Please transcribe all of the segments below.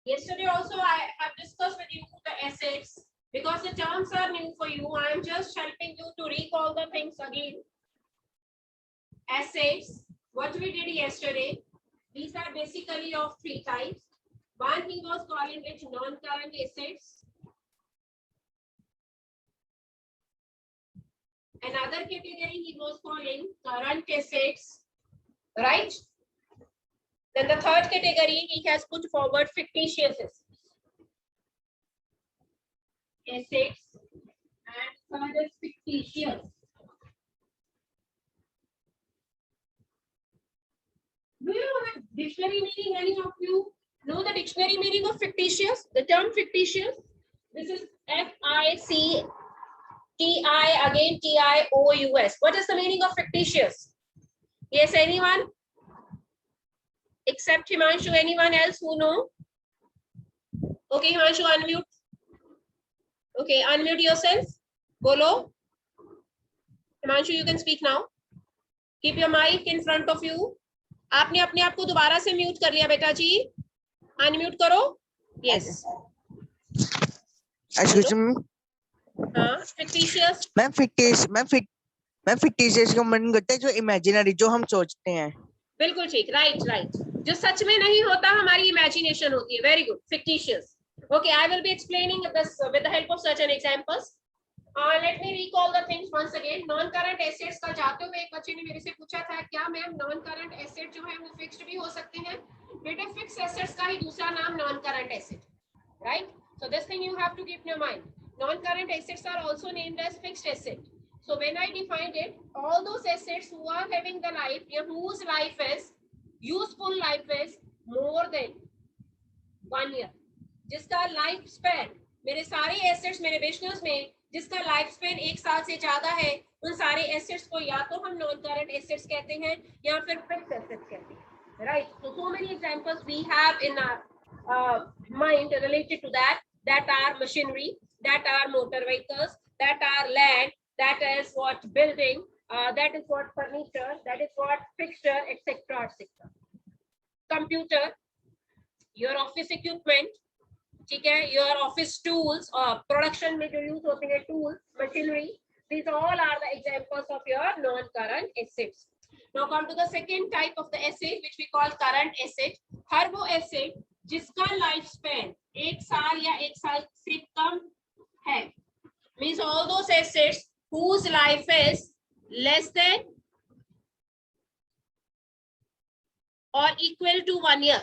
Yesterday also I have discussed with you the assets. Because the terms are new for you, I am just helping you to recall the things again. Assets, what we did yesterday, these are basically of three types. One he was calling it non-current assets. Another category he was calling current assets, right? Then the third category he has put forward fictitious assets, and third is fictitious. Do you know the dictionary meaning? Any of you know the dictionary meaning of fictitious? The term fictitious. This is FICTI again TIOUS. What is the meaning of fictitious? Yes, anyone? Except Himanshu, anyone else who know? Okay, Himanshu, unmute. Okay, unmute yourself. Bolo. Himanshu, you can speak now. Keep your mic in front of you. आपने अपने आप को दोबारा से mute कर लिया बेटा जी. Unmute करो. Yes. हाँ, fictitious. मैम fictitious का मन करता है जो इमेजिनरी, जो हम सोचते हैं. बिल्कुल ठीक. राइट. जो सच में नहीं होता हमारी इमेजिनेशन होती है. Very good. fictitious. Okay, I will be explaining this with the help of certain examples. Let me recall the things once again. Non-current assets का जाते हुए एक बच्चे ने मेरे से पूछा था क्या मैम non-current asset जो है वो fixed भी हो सकते हैं? बेटे fixed assets का ही दूसरा नाम non-current asset, right? So this thing you have to keep in your mind. Non-current assets are also named as fixed asset. So when I defined it, all those assets who are having the life, whose life is useful life is more than 1 year. जिसका life span मेरे सारे assets मेरे business में जिसका life span 1 साल से ज्यादा है उन सारे एसेट्स को या तो हम नॉन करंट एसेट्स कहते हैं या फिर फिक्स्ड एसेट्स कहते हैं. Right. So many examples we have in our mind related to that are machinery, that are motor vehicles, that are land, that is what building, that is what furniture, that is what fixture, etc. Computer, your office equipment, ठीक है, your office tools और production में जो use होते हैं tools, machinery, these all are the examples of your non-current assets. Now come to the second type of the asset which we call current asset. हर वो asset जिसका life span 1 साल या 1 साल से कम है, means all those assets whose life is less than or equal to 1 year.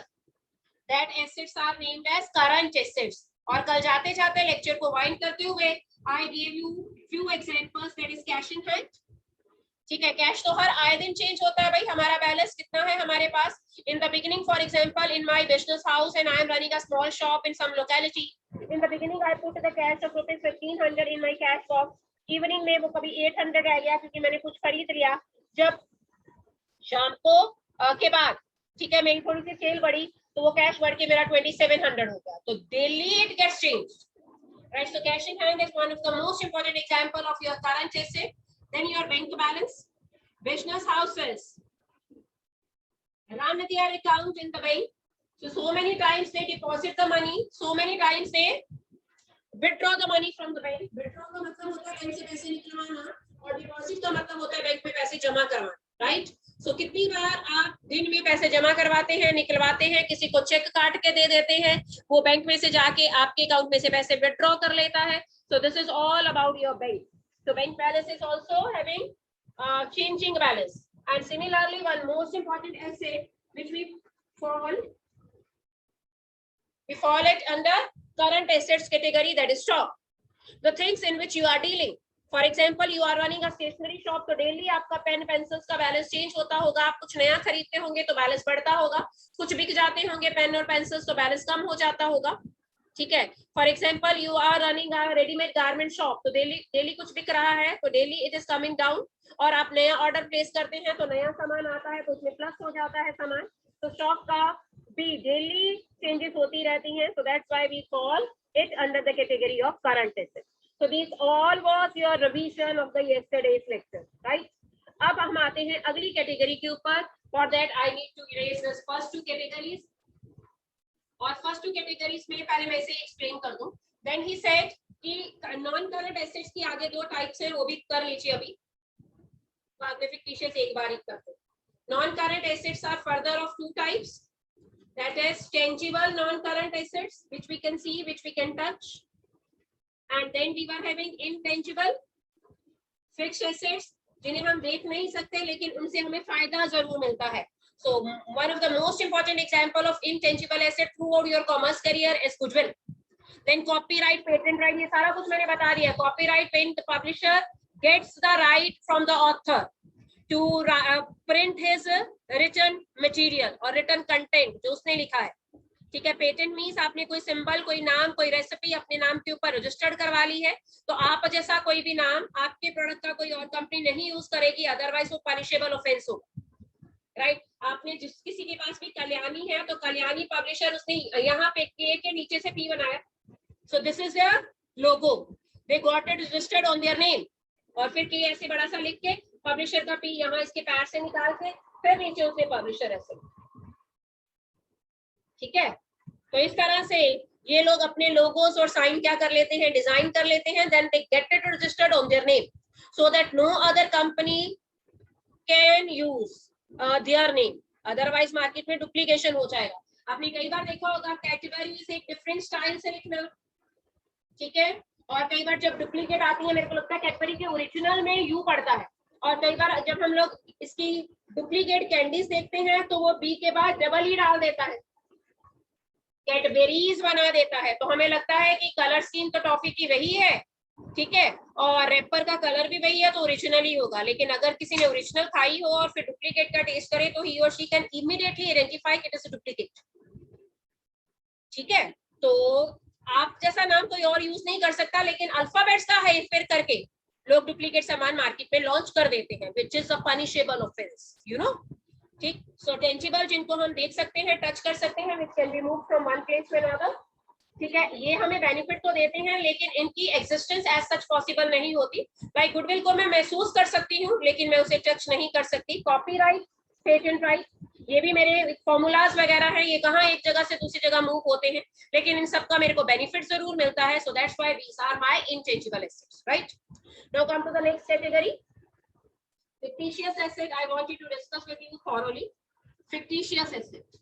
That assets are named as current assets. और कल जाते जाते लेक्चर को वाइंड करते हुए I gave you few examples, that is cash in hand. ठीक है, cash तो हर आए दिन चेंज होता है भाई. हमारा बैलेंस कितना है हमारे पास? In the beginning, for example, in my business house and I am running a small shop in some locality. In the beginning, I put the cash of rupees 1500 in my cash box. Evening में वो कभी 800 रह गया क्योंकि मैंने कुछ खरीद लिया. जब शाम को के बाद, ठीक है, मेरी थोड़ी सी सेल बढ़ी तो वो कैश बढ़ के मेरा 2700 हो गया. तो daily it gets changed, right? So cash in hand is one of the most important example of your current asset. Then your bank balance. Business houses run their account in the bank. So many times they deposit the money, so many times they withdraw the money from the bank. Withdraw का मतलब होता है bank से पैसे निकलवाना और deposit का मतलब होता है बैंक में पैसे जमा करवाना, राइट? So कितनी बार आप दिन में पैसे जमा करवाते हैं, निकलवाते हैं, किसी को चेक काट के दे देते हैं, वो बैंक में से जाके आपके अकाउंट में से पैसे विथड्रॉ कर लेता है. So this is all about your bank. So bank balance is also having changing balance. And similarly, one most important asset which we fall it under current assets category, that is stock. The things in which you are dealing. For example, you are running a stationery shop, तो daily आपका pen pencils का balance change होता होगा. आप कुछ नया खरीदते होंगे तो बैलेंस बढ़ता होगा, कुछ बिक जाते होंगे पेन और पेंसिल्स तो बैलेंस कम हो जाता होगा. ठीक है. For example, you are running a readymade garment shop, तो डेली कुछ बिक रहा है तो daily it is coming down. और आप नया ऑर्डर प्लेस करते हैं तो नया सामान आता है तो उसमें प्लस हो जाता है सामान. तो स्टॉक का भी डेली चेंजेस होती रहती हैं. So that's why we call it under the category of current asset. So this all was your revision of the yesterday's lecture, right? अब हम आते हैं अगली कैटेगरी के ऊपर. For that I need to erase this first two categories. और first first two categories में पहले मैं इसे एक्सप्लेन कर दूं. देन ही सेड कि नॉन करंट एसेट्स की आगे दो टाइप्स हैं, वो भी कर लीजिए अभी, बाद में फिक्टिशियस एक बार ही करते हैं. Non current assets are further of two types, that is tangible non-current assets which we can see, which we can touch, and then we were having intangible fixed assets जिन्हें हम देख नहीं सकते लेकिन उनसे हमें फायदा जरूर मिलता है. So one of the most important example of intangible asset throughout your commerce career is goodwill. Then copyright, patent right, ये सारा कुछ मैंने बता दिया. Copyright, patent, publisher gets the right from the author to print his written material और written content जो उसने लिखा है. ठीक है. पेटेंट मीन्स आपने कोई सिंबल, कोई नाम, कोई रेसिपी अपने नाम के ऊपर रजिस्टर्ड करवा ली है, तो आप जैसा कोई भी नाम आपके प्रोडक्ट का कोई और कंपनी नहीं यूज करेगी, अदरवाइज वो पनिशेबल ऑफेंस होगा. राइट. आपने जिस किसी के पास भी कल्याणी है तो कल्याणी पब्लिशर उसने यहाँ पे के नीचे से पी बनाया, so this is their logo, they got it registered on their name, और फिर के ऐसे बड़ा सा लिख के पब्लिशर का पी यहाँ इसके पैर से निकाल के फिर नीचे उसे पब्लिशर ऐसे. ठीक है. तो इस तरह से ये लोग अपने लोगोस और साइन क्या कर लेते हैं, डिजाइन कर लेते हैं, then they get it registered on their name so that no other company can use their name, otherwise market में डुप्लीकेशन हो जाएगा. आपने कई बार देखा होगा कैटेगरी से एक डिफरेंट स्टाइल से लिखना. ठीक है. और कई बार जब डुप्लीकेट आती है, मेरे को लगता है कैडबरी के ओरिजिनल में यू पड़ता है, और कई बार जब हम लोग इसकी डुप्लीकेट कैंडीज देखते हैं तो वो बी के बाद डबल ही डाल देता है, कैडबेरीज बना देता है, तो हमें लगता है कि कलर स्कीम तो टॉफी की वही है. ठीक है. और रैपर का कलर भी वही है तो ओरिजिनल ही होगा. लेकिन अगर किसी ने ओरिजिनल खाई हो और फिर डुप्लीकेट का टेस्ट करे तो ही और she can immediately identify it is a duplicate. ठीक है. तो आप जैसा नाम कोई और यूज नहीं कर सकता, लेकिन अल्फाबेट्स का हेरफेर करके लोग डुप्लीकेट सामान मार्केट में लॉन्च कर देते हैं, which is a punishable offence, you know. ठीक. सो टेंजिबल जिनको हम देख सकते हैं, टच कर सकते हैं, which can be moved from one place to another. ठीक है. ये हमें बेनिफिट तो देते हैं लेकिन इनकी एग्जिस्टेंस एज सच पॉसिबल नहीं होती. लाइक गुडविल को मैं महसूस कर सकती हूँ लेकिन मैं उसे टच नहीं कर सकती. कॉपीराइट, पेटेंट राइट, ये भी मेरे फॉर्मूलाज वगैरह हैं, ये कहाँ एक जगह से दूसरी जगह मूव होते हैं, लेकिन इन सब का मेरे को बेनिफिट जरूर मिलता है. So that's why these are my intangible assets. Right. Now come to the next category, fictitious asset. I want you to discuss with you thoroughly fictitious asset.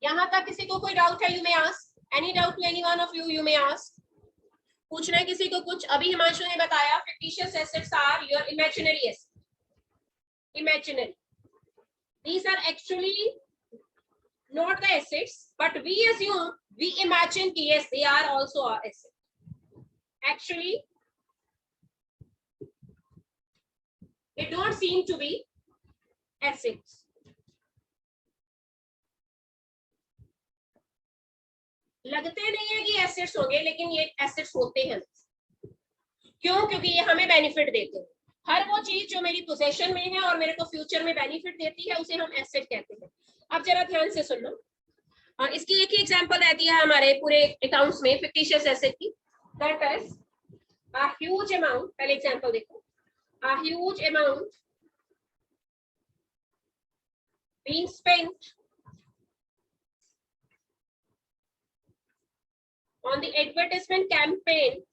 यहाँ तक किसी को कोई डाउट है? You may ask. Any doubt to any one of you, you may ask. पूछना है किसी को कुछ? अभी हिमांशु ने बताया fictitious assets are your imaginary asset. Imaginary. These are actually not the assets, but we assume, we imagine कि yes, they are also our asset. Actually, they don't seem to be assets. लगते नहीं है कि assets होंगे, लेकिन ये assets होते हैं. क्यों? क्योंकि ये हमें बेनिफिट देते हैं. हर वो चीज जो मेरी पोजेशन में है और मेरे को फ्यूचर में बेनिफिट देती है उसे हम एसेट कहते हैं. अब जरा ध्यान से सुनना. इसकी एक ही एग्जांपल रहती है हमारे पूरे अकाउंट्स में फिक्टिशियस एसेट की. That is a huge amount. पहले एग्जांपल देखो. A huge amount being spent on the advertisement campaign.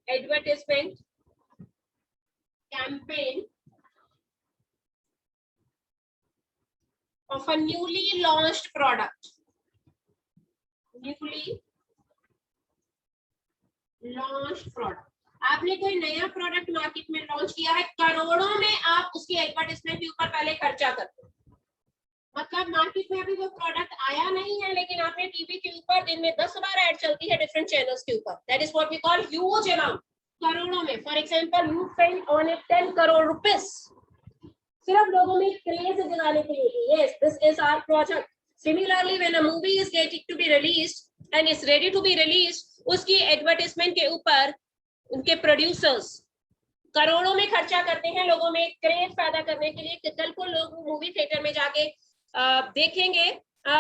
Advertisement campaign of a newly launched product. Newly launched product. आपने कोई नया प्रोडक्ट मार्केट में लॉन्च किया है, करोड़ों में आप उसकी एडवर्टाइजमेंट के ऊपर पहले खर्चा करते हो. मतलब मार्केट में अभी वो प्रोडक्ट आया नहीं है, लेकिन आपने टीवी के ऊपर दिन में 10 बार ऐड चलती है डिफरेंट चैनल्स के ऊपर. That is what we call huge amount. करोड़ों में. For example you spend on it 10 crore rupees, सिर्फ लोगों में क्रेज दिलाने के लिए. Yes, this is our project. Similarly when a movie is getting to be released and is ready to be released, उसकी advertisement के ऊपर उनके प्रोड्यूसर्स करोड़ों में खर्चा करते हैं लोगों में क्रेज पैदा करने के लिए कि कल को लोग मूवी थिएटर में जाके देखेंगे.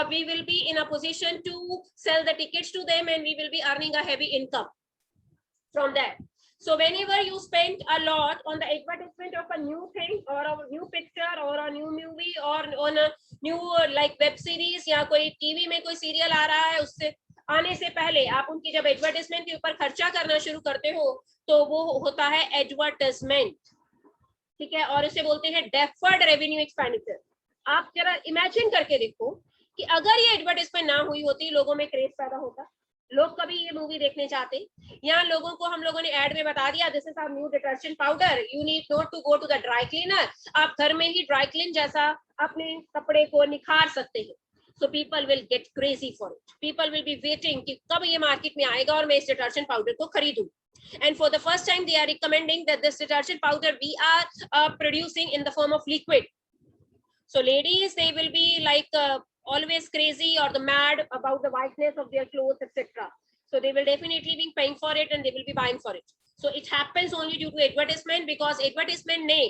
We will be in a position to sell the tickets to them and we will be earning a heavy income from that. So whenever you spend a lot on the advertisement of a new thing or a new picture or a new movie or on a new like web series या कोई TV में कोई serial आ रहा है, उससे आने से पहले आप उनकी जब एडवर्टाइजमेंट के ऊपर खर्चा करना शुरू करते हो तो वो होता है एडवर्टाइजमेंट, ठीक है, और इसे बोलते हैं डेफर्ड रेवेन्यू एक्सपेंडिचर। आप जरा इमेजिन करके देखो कि अगर ये एडवर्टाइजमेंट ना हुई होती, लोगों में क्रेज पैदा होता, लोग कभी ये मूवी देखने चाहते। यहाँ लोगों को हम लोगों ने एड में बता दिया this is our new detergent powder, you need not to go to the dry cleaner, आप घर में ही ड्राई क्लीन जैसा अपने कपड़े को निखार सकते हैं। So people will get crazy for it. People will be waiting कि कब ये मार्केट में आएगा और मैं इस डिटर्जेंट पाउडर को खरीदूं। And for the first time they are recommending that this detergent powder we are producing in the form of liquid. So ladies, they will be like always crazy or the mad about the whiteness of their clothes, etc. So they will definitely be paying for it and they will be buying for it. So it happens only due to advertisement, because advertisement ने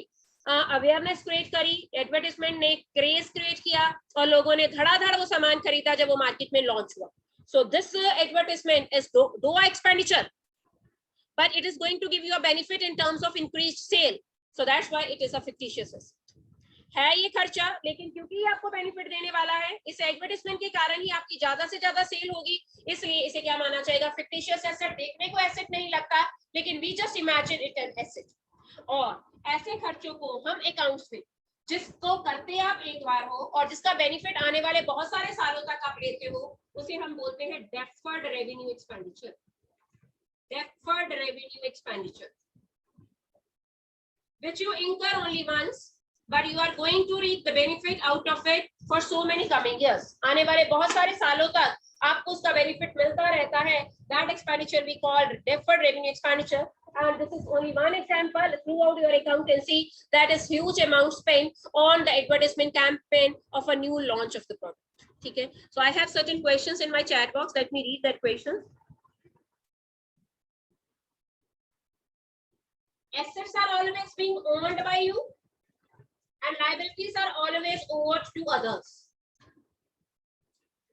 awareness create करी, advertisement ने craze create किया और लोगों ने धड़ाधड़ वो सामान खरीदा जब वो मार्केट में लॉन्च हुआ। सो दिस एडवर्टाइजमेंट इज दो expenditure, but it is going to give you a benefit in terms of increased sale, so that's why it is a fictitious asset. है ये खर्चा, लेकिन क्योंकि ये आपको बेनिफिट देने वाला है, इस एडवर्टाइजमेंट के कारण ही आपकी ज्यादा से ज्यादा सेल होगी, इसलिए इसे क्या माना जाएगा, फिक्टिशियस एसेट। देखने को एसेट नहीं लगता, लेकिन we just imagine it an asset. और ऐसे खर्चों को हम अकाउंट्स में जिसको करते आप एक बार हो और जिसका बेनिफिट आने वाले बहुत सारे सालों तक आप लेते हो, उसे हम बोलते हैं deferred revenue expenditure. Deferred revenue expenditure, which you incur only once, but you are going to reap the benefit out of it for so many coming years. आने वाले बहुत सारे सालों तक आपको उसका बेनिफिट मिलता रहता है। That expenditure we call deferred revenue expenditure, and this is only one example throughout your accountancy. That is huge amount spent on the advertisement campaign of a new launch of the product. ठीक है? So I have certain questions in my chat box. Let me read that questions. Assets are always being owned by you and liabilities are always owed to others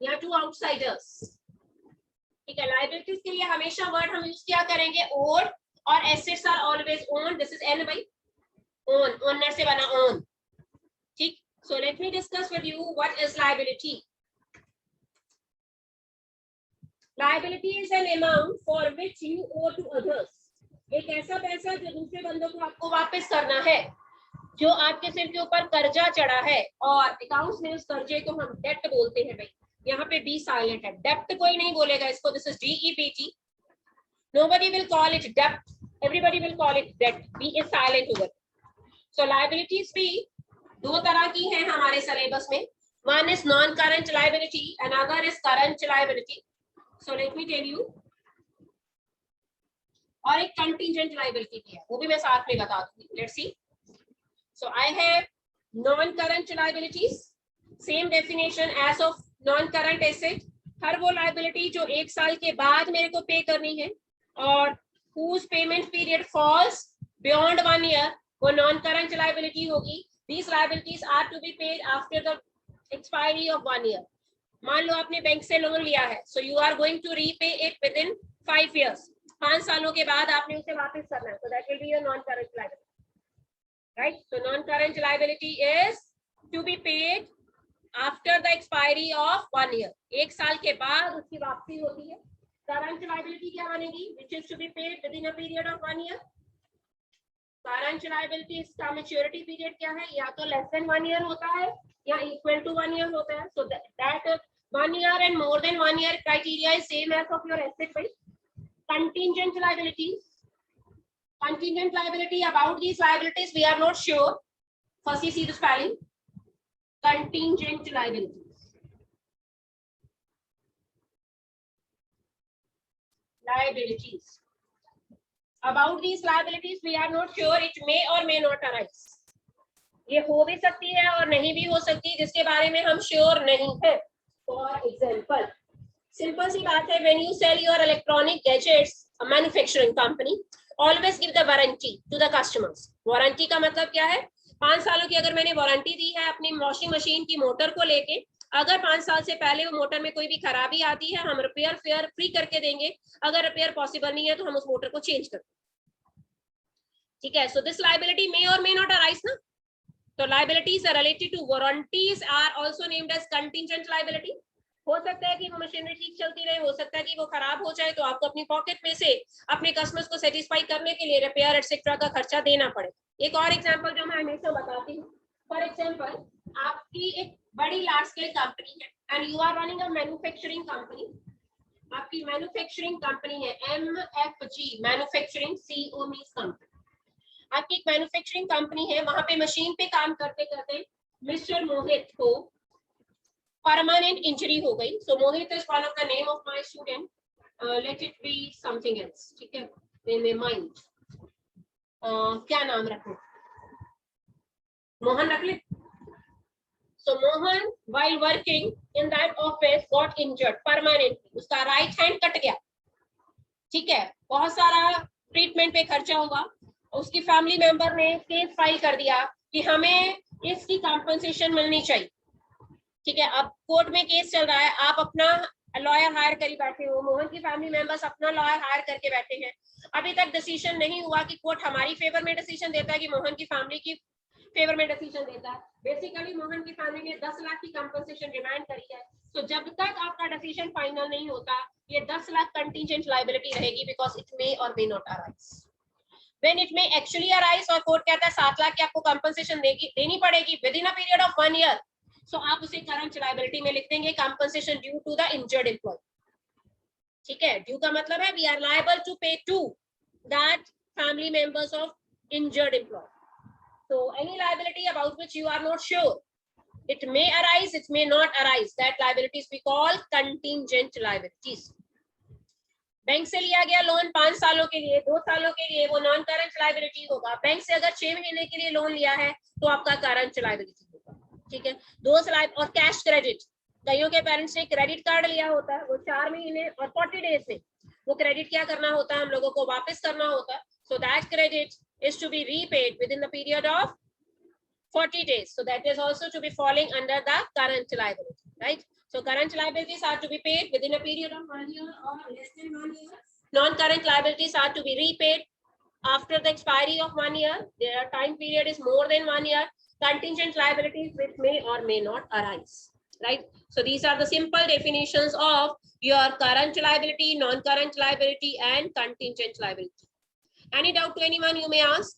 या to outsiders. ठीक है, liabilities के लिए हमेशा word हम use किया करेंगे owed, और assets are always owned. This is N by own, owner से बना own. ठीक, so let me discuss with you what is liability. Liability is an amount for which you owe to others. एक ऐसा पैसा जो दूसरे बंदों को आपको वापस करना है, जो आपके सिर के ऊपर कर्जा चढ़ा है, और अकाउंट्स में उस कर्जे को हम डेट बोलते हैं। भाई यहाँ पे बी साइलेंट है, डेप्ट कोई नहीं बोलेगा इसको, this is DEBT. Nobody will call it debt, everybody will call it debt. B is silent over. So liabilities भी दो तरह की हैं हमारे सिलेबस में, one is non current liability, another is current liability. So let me tell you. और एक contingent liability भी है, वो भी मैं साथ में बता दूंगी. Let's see. So I have non current liabilities, same definition as of non current asset, हर वो लायबिलिटी जो एक साल के बाद मेरे को पे करनी है और whose payment period falls beyond 1 year, वो नॉन करंट लायबिलिटी होगी. These liabilities are to be paid after the expiry of 1 year. मान लो आपने बैंक से लोन लिया है, so you are going to repay it within 5 years. 5 सालों के बाद आपने उसे वापस करना है, so that will be your non-current liability, right? So non-current liability is to be paid after the expiry of 1 year. एक साल के बाद उसकी वापसी होती है. Current liability क्या बनेगी? Which is to be paid within a period of 1 year. Current liability का maturity period क्या है? या तो less than 1 year होता है या equal to 1 year होता है. So that 1 year and more than 1 year criteria is same as of your asset base. Contingent liabilities. Contingent liability, about these liabilities we are not sure. First you see the spelling. Contingent liabilities. Liabilities. About these liabilities we are not sure. It may or may not arise. ये हो भी सकती है और नहीं भी हो सकती, जिसके बारे में हम श्योर नहीं है. For example, सिंपल सी बात है, when you sell your electronic gadgets, a manufacturing company always give the warranty to the customers. Warranty का मतलब क्या है? 5 सालों की अगर मैंने वारंटी दी है अपनी वॉशिंग मशीन की मोटर को लेके, अगर 5 साल से पहले वो मोटर में कोई भी खराबी आती है, हम रिपेयर फेयर फ्री करके देंगे. अगर रिपेयर पॉसिबल नहीं है तो हम उस मोटर को चेंज करते हैं. ठीक है, सो दिस लायबिलिटी मे और मे नॉट अराइज ना. तो liabilities are related to warranties are also named as contingent liability. हो सकता है कि वो मशीनरी ठीक चलती रहे, हो सकता है कि वो खराब हो जाए, तो आपको अपनी पॉकेट में से अपने कस्टमर्स को सेटिस्फाई करने के लिए रिपेयर एटसेट्रा का खर्चा देना पड़े। एक और एग्जांपल जो मैं हमेशा बताती हूँ, फॉर एग्जांपल आपकी एक बड़ी लार्ज स्केल कंपनी है and you are running a manufacturing company. आपकी मैन्युफैक्चरिंग कंपनी है MFG, manufacturing CO means company. आपकी एक मैन्युफैक्चरिंग कंपनी है, वहां पे मशीन पे काम करते करते मिस्टर मोहित को परमानेंट इंजरी हो गई। So Mohit is one of the name of my student, let it be something else, ठीक है, इन माय माइंड क्या नाम रखूं, मोहन रख ले। So Mohan while working in that office got injured permanently, उसका राइट हैंड कट गया, ठीक है, बहुत सारा ट्रीटमेंट पे खर्चा हुआ। उसकी फैमिली मेंबर ने केस फाइल कर दिया कि हमें इसकी कॉम्पनसेशन मिलनी चाहिए, ठीक है। अब कोर्ट में केस चल रहा है, आप अपना लॉयर हायर कर बैठे हो, मोहन की फैमिली मेंबर्स अपना लॉयर हायर करके बैठे हैं। अभी तक डिसीजन नहीं हुआ कि कोर्ट हमारी फेवर में डिसीजन देता है कि मोहन की फैमिली की फेवर में डिसीजन देता है। बेसिकली मोहन की फैमिली ने 10 लाख की कंपनसेशन डिमांड करी है। तो जब तक आपका डिसीजन फाइनल नहीं होता, ये 10 लाख कंटीजेंट लायबिलिटी रहेगी, बिकॉज इट मे और may not arise. When it may actually arise और कोर्ट कहता है 7 लाख की आपको कंपनसेशन देनी पड़ेगी within a period of 1 year, so आप उसे करंट लायबिलिटी में लिख देंगे compensation due to the injured employee, ठीक है। ड्यू का मतलब है we are liable to pay to that family members of injured employ. So any liability about which you are not sure, it may arise, it may not arise, that liabilities we call contingent liabilities. Bank से लिया गया loan 5 सालों के लिए, 2 सालों के लिए, वो नॉन करंट लायबिलिटी होगा। बैंक से अगर 6 महीने के लिए लोन लिया है तो आपका करंट लायबिलिटी होगा, ठीक है। 2 साल और कैश क्रेडिट, कईयों के पेरेंट्स ने क्रेडिट कार्ड लिया होता है, वो 4 महीने और 40 डेज में वो क्रेडिट क्या करना होता है, हम लोगों को वापस करना होता है। So that credit is to be repaid within the period of 40 days. So that is also to be falling under the current liability, right? So current liabilities are to be paid within a period of 1 year or less than 1 year. Non-current liabilities are to be repaid after the expiry of 1 year. Their time period is more than 1 year. Contingent liabilities which may or may not arise, right? So these are the simple definitions of your current liability, non-current liability, and contingent liability. Any doubt to anyone you may ask?